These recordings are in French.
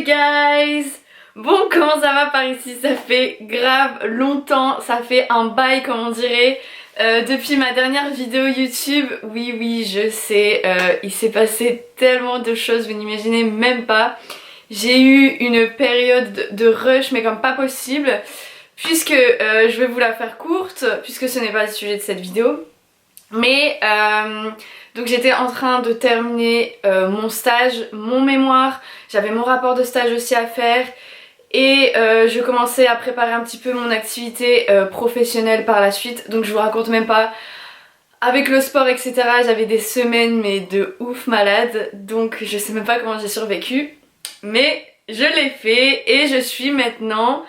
guys! Bon, comment ça va par ici? Ça fait grave longtemps, ça fait un bail comme on dirait. Depuis ma dernière vidéo YouTube, oui je sais, il s'est passé tellement de choses, vous n'imaginez même pas. J'ai eu une période de rush mais comme pas possible, puisque je vais vous la faire courte, puisque ce n'est pas le sujet de cette vidéo. Mais donc j'étais en train de terminer mon stage, mon mémoire, j'avais mon rapport de stage aussi à faire. Et je commençais à préparer un petit peu mon activité professionnelle par la suite. Donc je vous raconte même pas, avec le sport etc, j'avais des semaines mais de ouf malade. Donc je sais même pas comment j'ai survécu. Mais je l'ai fait et je suis maintenant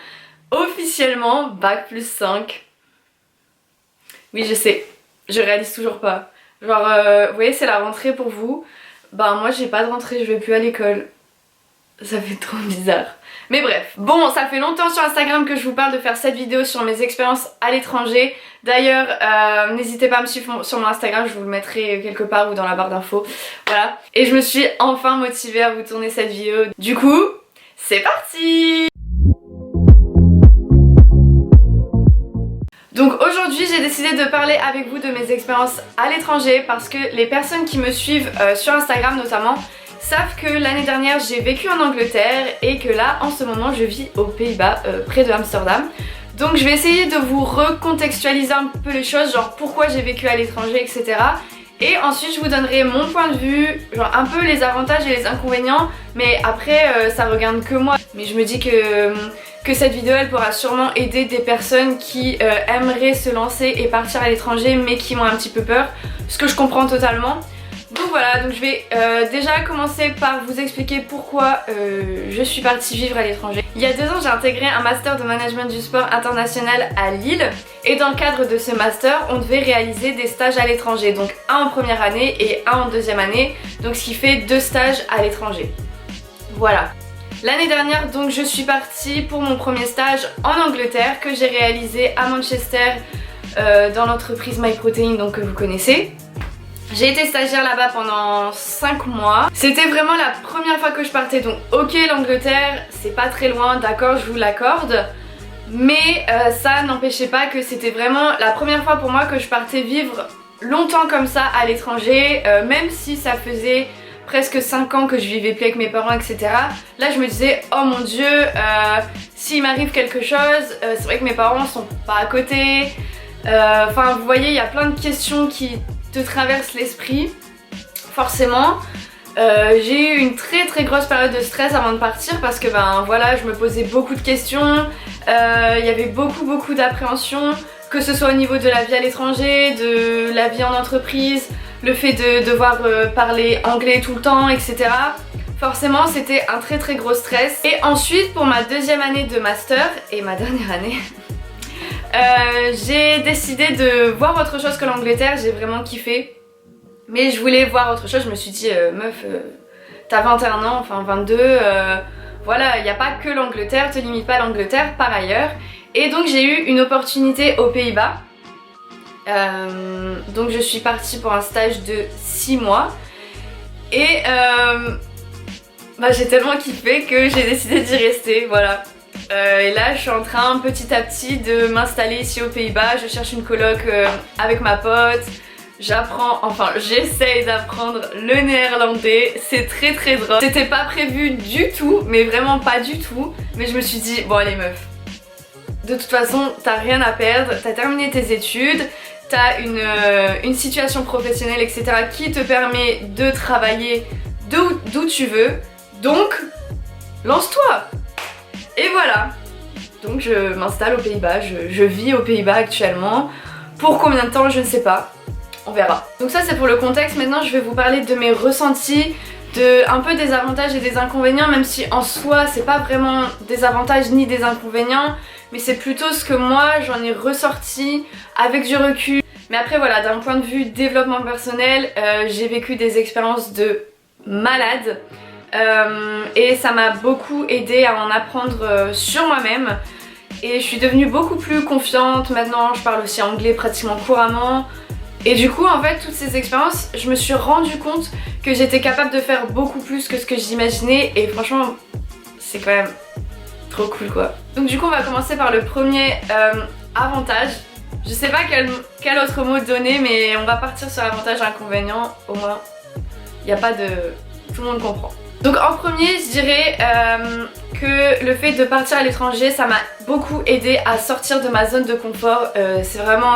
officiellement bac plus 5. Oui je sais, je réalise toujours pas. Genre vous voyez c'est la rentrée pour vous. Bah moi j'ai pas de rentrée, je vais plus à l'école. Ça fait trop bizarre. Mais bref, bon ça fait longtemps sur Instagram que je vous parle de faire cette vidéo sur mes expériences à l'étranger. D'ailleurs n'hésitez pas à me suivre sur mon Instagram, je vous le mettrai quelque part ou dans la barre d'infos. Voilà, et je me suis enfin motivée à vous tourner cette vidéo. Du coup, c'est parti! Donc aujourd'hui j'ai décidé de parler avec vous de mes expériences à l'étranger parce que les personnes qui me suivent sur Instagram notamment savent que l'année dernière j'ai vécu en Angleterre et que là en ce moment je vis aux Pays-Bas près de Amsterdam. Donc je vais essayer de vous recontextualiser un peu les choses, genre pourquoi j'ai vécu à l'étranger etc. Et ensuite je vous donnerai mon point de vue, genre un peu les avantages et les inconvénients, mais après ça regarde que moi. Mais je me dis que cette vidéo elle pourra sûrement aider des personnes qui aimeraient se lancer et partir à l'étranger mais qui ont un petit peu peur, ce que je comprends totalement. Donc voilà, donc je vais déjà commencer par vous expliquer pourquoi je suis partie vivre à l'étranger. Il y a 2 ans j'ai intégré un master de management du sport international à Lille et dans le cadre de ce master on devait réaliser des stages à l'étranger, donc un en première année et un en deuxième année, donc ce qui fait 2 stages à l'étranger. Voilà. L'année dernière donc je suis partie pour mon premier stage en Angleterre que j'ai réalisé à Manchester dans l'entreprise MyProtein donc que vous connaissez. J'ai été stagiaire là-bas pendant 5 mois. C'était vraiment la première fois que je partais, donc ok l'Angleterre c'est pas très loin, d'accord je vous l'accorde. Mais ça n'empêchait pas que c'était vraiment la première fois pour moi que je partais vivre longtemps comme ça à l'étranger. Même si ça faisait presque 5 ans que je vivais plus avec mes parents etc. Là je me disais oh mon dieu, s'il m'arrive quelque chose, c'est vrai que mes parents sont pas à côté. Enfin vous voyez il y a plein de questions qui te traverse l'esprit, forcément. J'ai eu une très grosse période de stress avant de partir parce que ben voilà je me posais beaucoup de questions, il y avait beaucoup d'appréhension, que ce soit au niveau de la vie à l'étranger, de la vie en entreprise, le fait de devoir parler anglais tout le temps etc. Forcément c'était un très gros stress. Et ensuite pour ma deuxième année de master et ma dernière année j'ai décidé de voir autre chose que l'Angleterre, j'ai vraiment kiffé. Mais je voulais voir autre chose, je me suis dit meuf t'as 21 ans, enfin 22, voilà, il n'y a pas que l'Angleterre, te limite pas à l'Angleterre par ailleurs. Et donc j'ai eu une opportunité aux Pays-Bas. Donc je suis partie pour un stage de 6 mois. Et bah, j'ai tellement kiffé que j'ai décidé d'y rester, voilà. Et là je suis en train petit à petit de m'installer ici aux Pays-Bas, je cherche une coloc avec ma pote, j'apprends, enfin j'essaye d'apprendre le néerlandais, c'est très drôle. C'était pas prévu du tout, mais vraiment pas du tout, mais je me suis dit bon allez meuf, de toute façon t'as rien à perdre, t'as terminé tes études, t'as une situation professionnelle etc qui te permet de travailler d'où tu veux, donc lance-toi. Et voilà, donc je m'installe aux Pays-Bas, je vis aux Pays-Bas actuellement. Pour combien de temps je ne sais pas, on verra. Donc ça c'est pour le contexte, maintenant je vais vous parler de mes ressentis, un peu des avantages et des inconvénients, même si en soi c'est pas vraiment des avantages ni des inconvénients, mais c'est plutôt ce que moi j'en ai ressorti avec du recul. Mais après voilà, d'un point de vue développement personnel, j'ai vécu des expériences de malade. Et ça m'a beaucoup aidé à en apprendre sur moi-même et je suis devenue beaucoup plus confiante. Maintenant je parle aussi anglais pratiquement couramment et du coup en fait toutes ces expériences je me suis rendu compte que j'étais capable de faire beaucoup plus que ce que j'imaginais et franchement c'est quand même trop cool quoi. Donc du coup on va commencer par le premier avantage. Je sais pas quel autre mot donner, mais on va partir sur avantage inconvénient, au moins il n'y a pas de... tout le monde comprend. Donc en premier je dirais que le fait de partir à l'étranger ça m'a beaucoup aidé à sortir de ma zone de confort. C'est vraiment...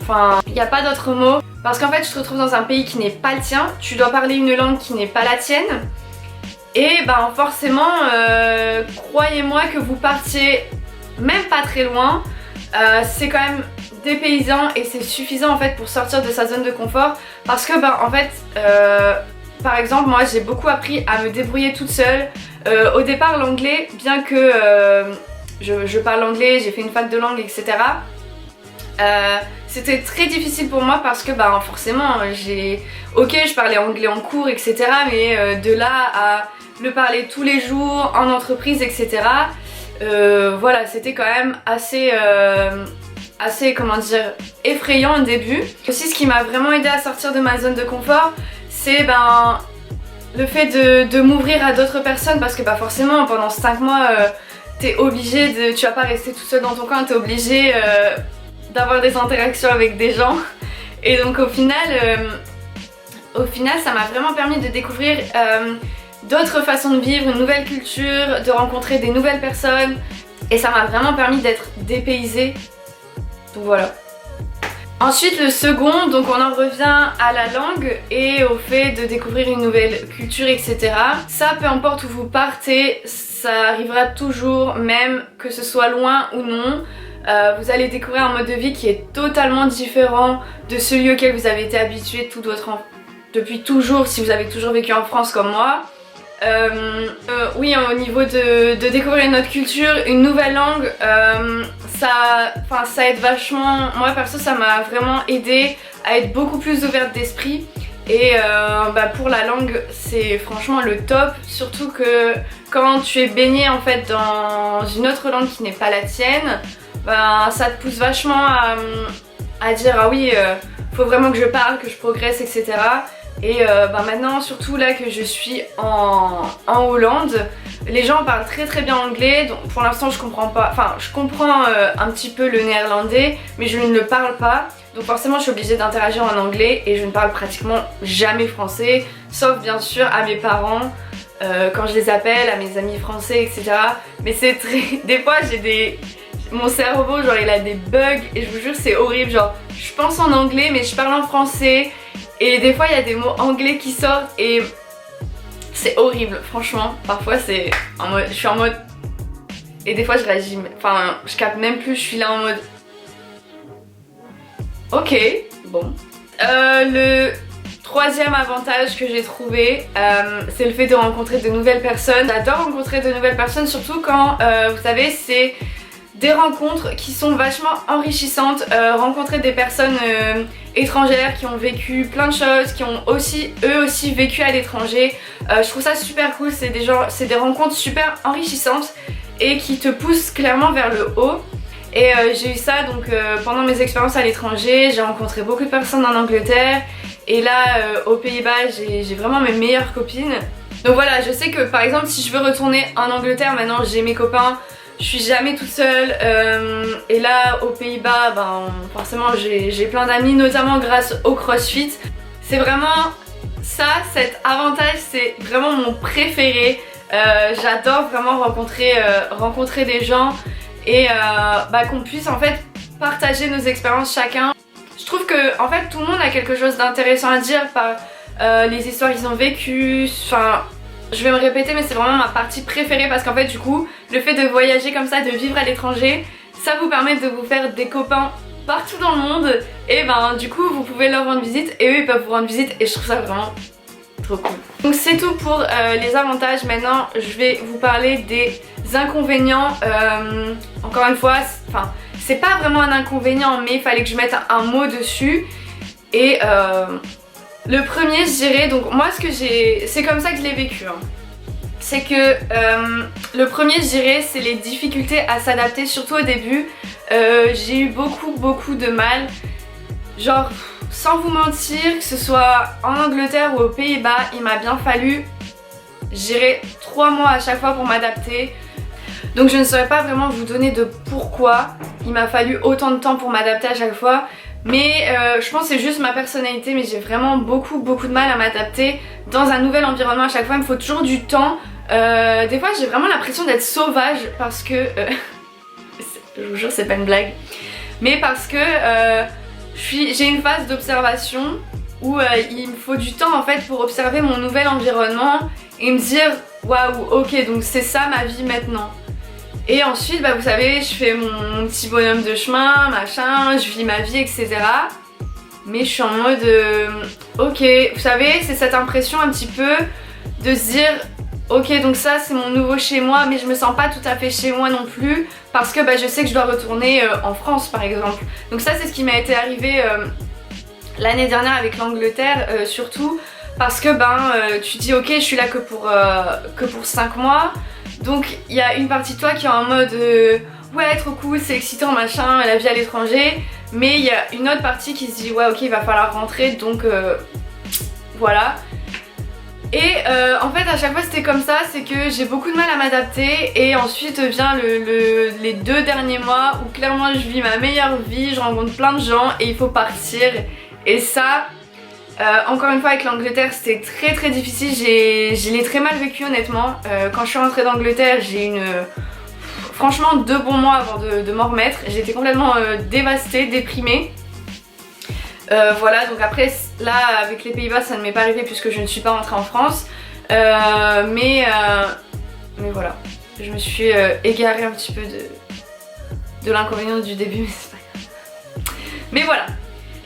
Enfin, il n'y a pas d'autre mot. Parce qu'en fait tu te retrouves dans un pays qui n'est pas le tien, tu dois parler une langue qui n'est pas la tienne. Et ben forcément, croyez-moi que vous partiez même pas très loin, c'est quand même dépaysant et c'est suffisant en fait pour sortir de sa zone de confort. Parce que ben en fait, par exemple moi j'ai beaucoup appris à me débrouiller toute seule. Au départ l'anglais, bien que je parle anglais, j'ai fait une fac de langue etc. C'était très difficile pour moi parce que bah, forcément ok je parlais anglais en cours etc, mais de là à le parler tous les jours en entreprise etc, voilà c'était quand même assez comment dire effrayant au début. Aussi ce qui m'a vraiment aidé à sortir de ma zone de confort c'est ben le fait de m'ouvrir à d'autres personnes parce que bah, forcément pendant 5 mois t'es obligé de... tu vas pas rester tout seul dans ton coin, t'es obligé d'avoir des interactions avec des gens et donc au final ça m'a vraiment permis de découvrir d'autres façons de vivre, une nouvelle culture, de rencontrer des nouvelles personnes et ça m'a vraiment permis d'être dépaysée, donc voilà. Ensuite le second, donc on en revient à la langue et au fait de découvrir une nouvelle culture etc. Ça peu importe où vous partez, ça arrivera toujours, même que ce soit loin ou non. Vous allez découvrir un mode de vie qui est totalement différent de celui auquel vous avez été habitué depuis toujours si vous avez toujours vécu en France comme moi. Oui, au niveau de découvrir une autre culture, une nouvelle langue, ça aide vachement. Moi perso ça m'a vraiment aidé à être beaucoup plus ouverte d'esprit et bah, pour la langue c'est franchement le top, surtout que quand tu es baigné en fait dans une autre langue qui n'est pas la tienne, bah, ça te pousse vachement à dire ah oui faut vraiment que je parle, que je progresse etc. Et bah maintenant surtout là que je suis en Hollande, les gens parlent très très bien anglais, donc pour l'instant je comprends pas, enfin je comprends un petit peu le néerlandais mais je ne le parle pas, donc forcément je suis obligée d'interagir en anglais et je ne parle pratiquement jamais français, sauf bien sûr à mes parents quand je les appelle, à mes amis français etc. Mais c'est très... des fois mon cerveau genre il a des bugs et je vous jure c'est horrible, genre je pense en anglais mais je parle en français et des fois il y a des mots anglais qui sortent et c'est horrible franchement. Parfois c'est en mode, je suis en mode et des fois je réagis, enfin je capte même plus, je suis là en mode ok bon. Le troisième avantage que j'ai trouvé c'est le fait de rencontrer de nouvelles personnes. J'adore rencontrer de nouvelles personnes surtout quand vous savez c'est des rencontres qui sont vachement enrichissantes, rencontrer des personnes étrangères qui ont vécu plein de choses, qui ont aussi eux aussi vécu à l'étranger. Je trouve ça super cool, c'est des rencontres super enrichissantes et qui te poussent clairement vers le haut. Et j'ai eu ça donc pendant mes expériences à l'étranger, j'ai rencontré beaucoup de personnes en Angleterre et là aux Pays-Bas j'ai vraiment mes meilleures copines. Donc voilà, je sais que par exemple si je veux retourner en Angleterre maintenant j'ai mes copains, je suis jamais toute seule et là aux Pays-Bas ben, forcément j'ai plein d'amis notamment grâce au CrossFit. C'est vraiment ça, cet avantage c'est vraiment mon préféré. J'adore vraiment rencontrer des gens et bah, qu'on puisse en fait partager nos expériences chacun. Je trouve que en fait tout le monde a quelque chose d'intéressant à dire par les histoires qu'ils ont vécues, enfin je vais me répéter mais c'est vraiment ma partie préférée parce qu'en fait du coup le fait de voyager comme ça, de vivre à l'étranger, ça vous permet de vous faire des copains partout dans le monde et ben du coup vous pouvez leur rendre visite et eux ils peuvent vous rendre visite et je trouve ça vraiment trop cool. Donc c'est tout pour les avantages. Maintenant je vais vous parler des inconvénients. Encore une fois, enfin c'est pas vraiment un inconvénient mais il fallait que je mette un mot dessus et le premier je dirais, donc moi c'est comme ça que je l'ai vécu hein. C'est que le premier je dirais c'est les difficultés à s'adapter, surtout au début. J'ai eu beaucoup de mal, genre sans vous mentir, que ce soit en Angleterre ou aux Pays-Bas, il m'a bien fallu j'irai 3 mois à chaque fois pour m'adapter. Donc je ne saurais pas vraiment vous donner de pourquoi il m'a fallu autant de temps pour m'adapter à chaque fois. Mais je pense que c'est juste ma personnalité, mais j'ai vraiment beaucoup de mal à m'adapter dans un nouvel environnement à chaque fois. Il me faut toujours du temps. Des fois j'ai vraiment l'impression d'être sauvage parce que... je vous jure c'est pas une blague. Mais parce que j'ai une phase d'observation où il me faut du temps en fait pour observer mon nouvel environnement et me dire waouh, ok, donc c'est ça ma vie maintenant. Et ensuite, bah, vous savez, je fais mon petit bonhomme de chemin, machin, je vis ma vie, etc. Mais je suis en mode ok, vous savez, c'est cette impression un petit peu de se dire ok, donc ça c'est mon nouveau chez moi, mais je me sens pas tout à fait chez moi non plus parce que bah, je sais que je dois retourner en France par exemple. Donc ça c'est ce qui m'a été arrivé l'année dernière avec l'Angleterre surtout parce que tu dis ok, je suis là que pour 5 mois. Donc il y a une partie de toi qui est en mode ouais, trop cool, c'est excitant machin, la vie à l'étranger. Mais il y a une autre partie qui se dit ouais, ok, il va falloir rentrer, donc voilà. Et en fait à chaque fois c'était comme ça, c'est que j'ai beaucoup de mal à m'adapter. Et ensuite vient les 2 derniers mois où clairement je vis ma meilleure vie, je rencontre plein de gens et il faut partir. Et ça, encore une fois avec l'Angleterre c'était très difficile, je l'ai très mal vécu honnêtement. Quand je suis rentrée d'Angleterre j'ai franchement 2 bons mois avant de m'en remettre. J'étais complètement dévastée, déprimée. Voilà, donc après là avec les Pays-Bas ça ne m'est pas arrivé puisque je ne suis pas rentrée en France. Mais voilà, je me suis égarée un petit peu de l'inconvénient du début, mais c'est pas grave. Mais voilà.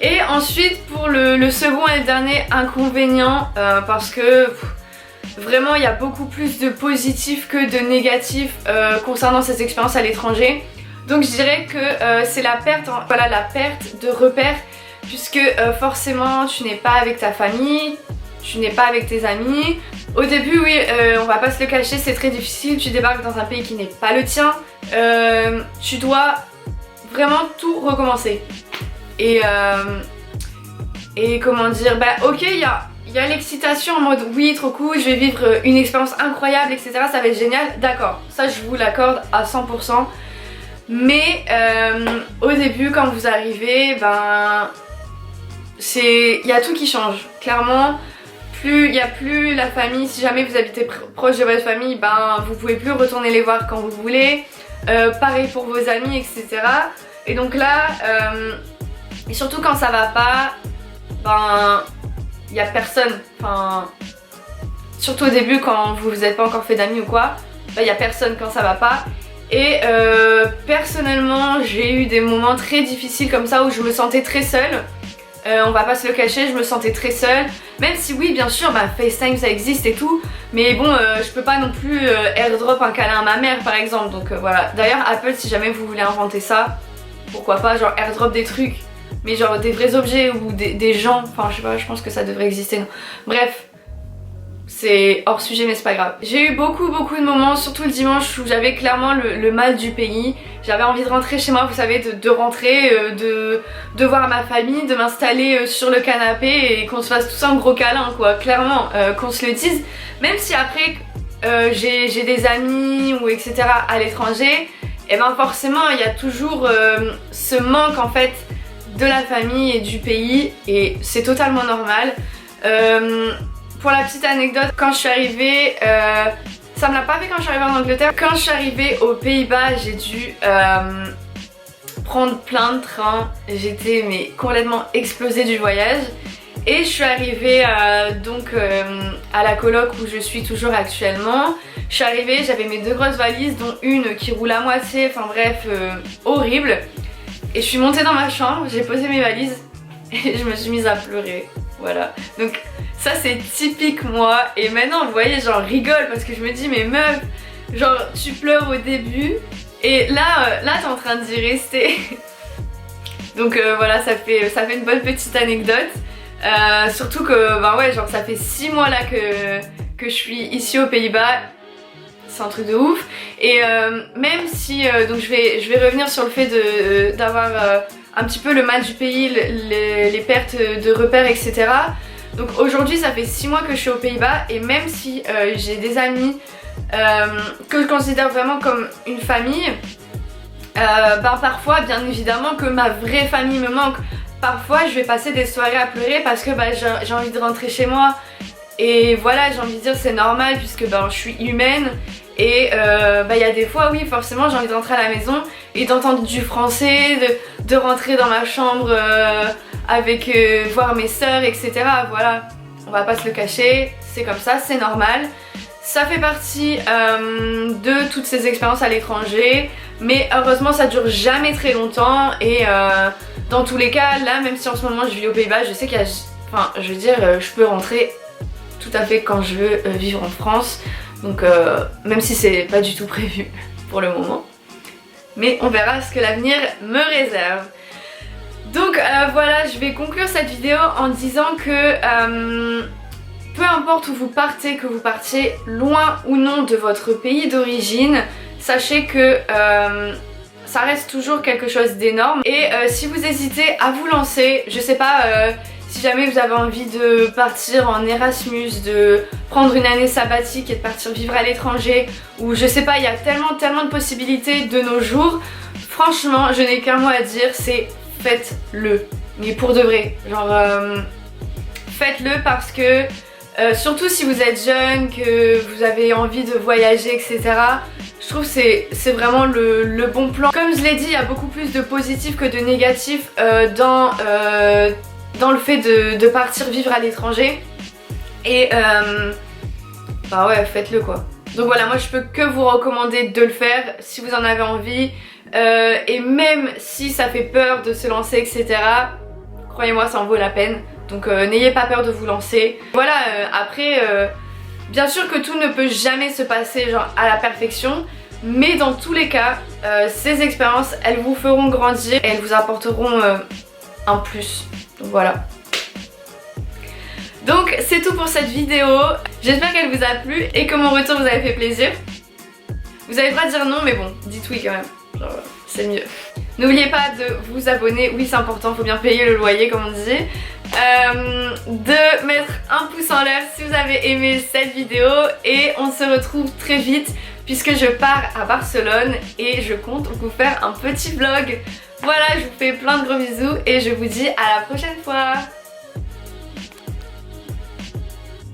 Et ensuite pour le second et le dernier inconvénient, parce que vraiment il y a beaucoup plus de positifs que de négatifs concernant cette expérience à l'étranger. Donc je dirais que c'est la perte de repères, puisque forcément tu n'es pas avec ta famille, tu n'es pas avec tes amis. Au début oui, on va pas se le cacher, c'est très difficile, tu débarques dans un pays qui n'est pas le tien, tu dois vraiment tout recommencer. Et comment dire, bah ok, il y a l'excitation en mode oui trop cool, je vais vivre une expérience incroyable, etc. Ça va être génial, d'accord, ça je vous l'accorde à 100%. Mais au début quand vous arrivez, il y a tout qui change, clairement. Il n'y a plus la famille, si jamais vous habitez proche de votre famille, vous pouvez plus retourner les voir quand vous voulez. Pareil pour vos amis, etc. Et donc là, et surtout quand ça va pas, il y a personne. Enfin, surtout au début quand vous n'êtes pas encore fait d'amis ou quoi, il y a personne quand ça va pas. Et personnellement, j'ai eu des moments très difficiles comme ça où je me sentais très seule. On va pas se le cacher, je me sentais très seule. Même si oui, bien sûr, FaceTime ça existe et tout. Mais bon, je peux pas non plus airdrop un câlin à ma mère par exemple. Donc voilà. D'ailleurs, Apple, si jamais vous voulez inventer ça, pourquoi pas, genre airdrop des trucs. Mais genre des vrais objets ou des gens. Enfin, je sais pas, je pense que ça devrait exister. Non. Bref. C'est hors sujet mais c'est pas grave. J'ai eu beaucoup de moments, surtout le dimanche, où j'avais clairement le mal du pays. J'avais envie de rentrer chez moi, vous savez, de rentrer, de voir ma famille, de m'installer sur le canapé et qu'on se fasse tous un gros câlin quoi, clairement, qu'on se le dise. Même si après j'ai des amis ou etc. à l'étranger, et forcément il y a toujours ce manque en fait de la famille et du pays, et c'est totalement normal. Pour la petite anecdote, quand je suis arrivée, ça me l'a pas fait quand je suis arrivée en Angleterre. Quand je suis arrivée aux Pays-Bas, j'ai dû prendre plein de trains. J'étais complètement explosée du voyage. Et je suis arrivée à la coloc où je suis toujours actuellement. Je suis arrivée, j'avais mes 2 grosses valises, dont une qui roule à moitié, enfin bref, horrible. Et je suis montée dans ma chambre, j'ai posé mes valises et je me suis mise à pleurer. Voilà. Donc ça c'est typique moi. Et maintenant vous voyez, j'en rigole parce que je me dis mais meuf, genre tu pleures au début et là t'es en train d'y rester. Donc voilà, ça fait une bonne petite anecdote. Surtout que ouais, genre ça fait 6 mois là que je suis ici aux Pays-Bas. C'est un truc de ouf. Et même si donc je vais revenir sur le fait d'avoir un petit peu le mal du pays, les pertes de repères, etc. Donc aujourd'hui ça fait 6 mois que je suis aux Pays-Bas et même si j'ai des amis que je considère vraiment comme une famille, bah parfois bien évidemment que ma vraie famille me manque. Parfois je vais passer des soirées à pleurer parce que bah, j'ai envie de rentrer chez moi. Et voilà, j'ai envie de dire c'est normal puisque bah, je suis humaine. Et bah, y a des fois oui forcément j'ai envie de rentrer à la maison et d'entendre du français, de rentrer dans ma chambre avec voir mes sœurs, etc. Voilà, on va pas se le cacher, c'est comme ça, c'est normal. Ça fait partie de toutes ces expériences à l'étranger, mais heureusement ça dure jamais très longtemps et dans tous les cas, là même si en ce moment je vis aux Pays-Bas, je sais qu'il y a, enfin je veux dire, je peux rentrer tout à fait quand je veux vivre en France, donc même si c'est pas du tout prévu pour le moment, mais on verra ce que l'avenir me réserve. Donc voilà, je vais conclure cette vidéo en disant que peu importe où vous partez, que vous partiez loin ou non de votre pays d'origine, sachez que ça reste toujours quelque chose d'énorme. Et si vous hésitez à vous lancer, je sais pas, si jamais vous avez envie de partir en Erasmus, de prendre une année sabbatique et de partir vivre à l'étranger, ou je sais pas, il y a tellement de possibilités de nos jours. Franchement, je n'ai qu'un mot à dire, c'est faites-le. Mais pour de vrai, genre faites-le parce que surtout si vous êtes jeune, que vous avez envie de voyager, etc. Je trouve que c'est vraiment le bon plan. Comme je l'ai dit, il y a beaucoup plus de positifs que de négatifs dans le fait de partir vivre à l'étranger. Et bah ouais, faites-le quoi. Donc voilà, moi je peux que vous recommander de le faire si vous en avez envie. Et même si ça fait peur de se lancer, etc. Croyez-moi, ça en vaut la peine. Donc n'ayez pas peur de vous lancer. Voilà, après, bien sûr que tout ne peut jamais se passer genre à la perfection. Mais dans tous les cas, ces expériences, elles vous feront grandir et elles vous apporteront un plus. Donc voilà. Donc c'est tout pour cette vidéo. J'espère qu'elle vous a plu et que mon retour vous a fait plaisir. Vous avez le droit de dire non, mais bon, dites oui quand même. Genre, c'est mieux. N'oubliez pas de vous abonner, oui c'est important, faut bien payer le loyer comme on dit. De mettre un pouce en l'air si vous avez aimé cette vidéo et on se retrouve très vite puisque je pars à Barcelone et je compte vous faire un petit vlog. Voilà, je vous fais plein de gros bisous et je vous dis à la prochaine fois.